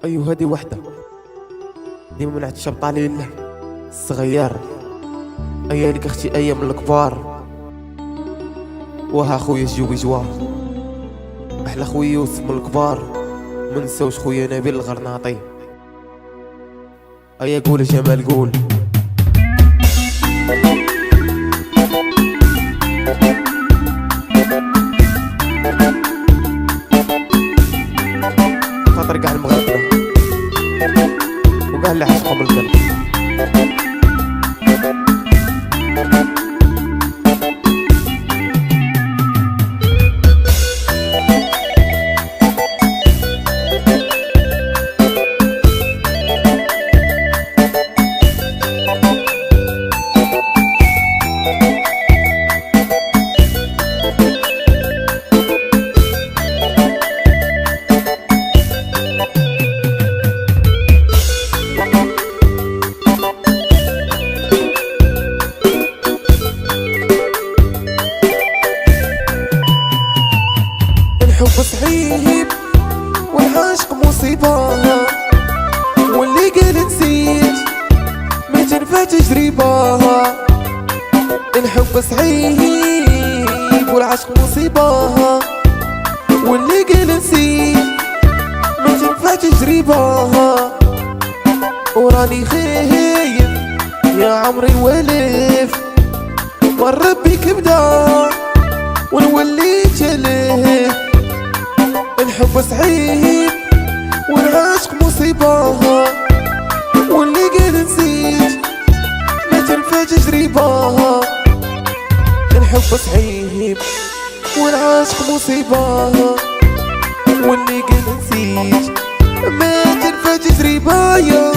أيوه هادي وحدة ديما من عند الشبط على الله الصغير. أيالك أختي أيام الكبار، وها خويا الجوي جوار أحلى خويا يوسف من الكبار. منساوش خويا نبيل الغرناطي. أيا قول جمال قول. خاطر قاع المغربلة وقاع اللي عشقهم القلب. الحب صعيب والعشق مصيبة، واللي قال نسيت ما تنفع تجربة. الحب صعيب والعشق مصيبة، واللي قال نسيت ما تنفع تجربة. وراني خايف يا عمري نولف مر بيك بدا ونولي تلف. الحب صعيب والعشق مصيبة، واللي قال نسيت ما تنفع تجربة. الحب صعيب والعشق مصيبة، واللي قال نسيت ما تنفع تجربة. يا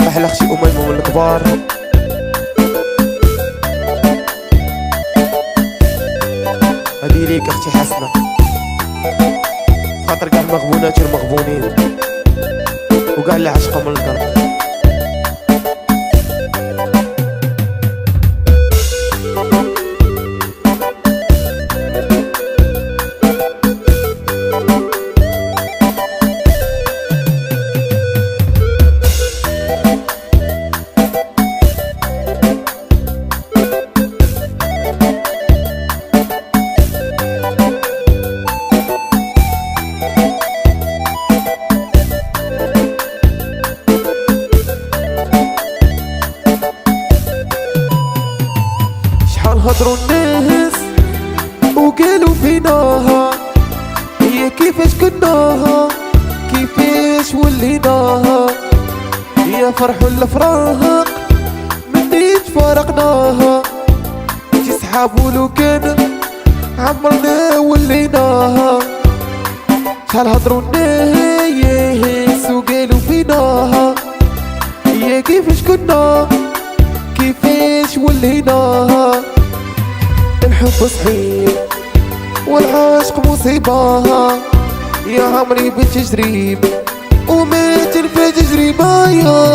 أحلى أختي أميمة من الكبار. هادي ليك اختي حسنة، خاطر كاع المغبونات المغبونين وكاع اللي عشقهم من القلب. هضروا الناس وقالوا فيناها هي كيفاش كناها كيفاش وليناها. يا فرح الافراق مني تفارقناها، انتي صحاب ولو كان عمرنا وليناها. شحال هضروا الناس وقالوا فيناها هي كيفاش كنا كيفاش وليناها. الحب صحيح والعشق مصيبة، يا عمري بالتجريب وما تنفع تجربة. يا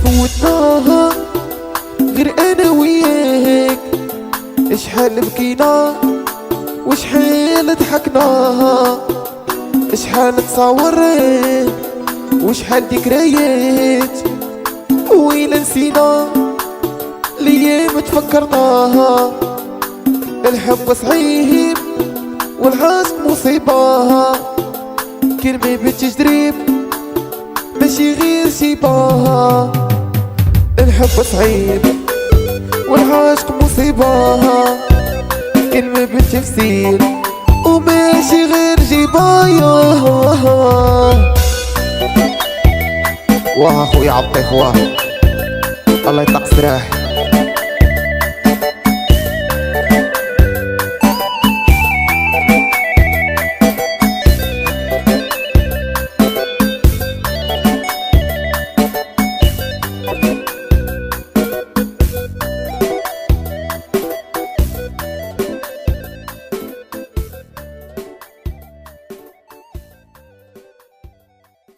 فوتناها غير انا وياك، شحال بكينا وشحال ضحكناها، شحال تصورت وشحال ذكريات وين نسينا الايام تفكرناها. الحب صعيب والعشق مصيبة، كلمة بالتجريب ماشي غير شيبة. الحب صعيب والعاشق مصيبة كلمة بالتفسير وماشي غير جباية. واه خويا عطيك واه الله يطلق سراح.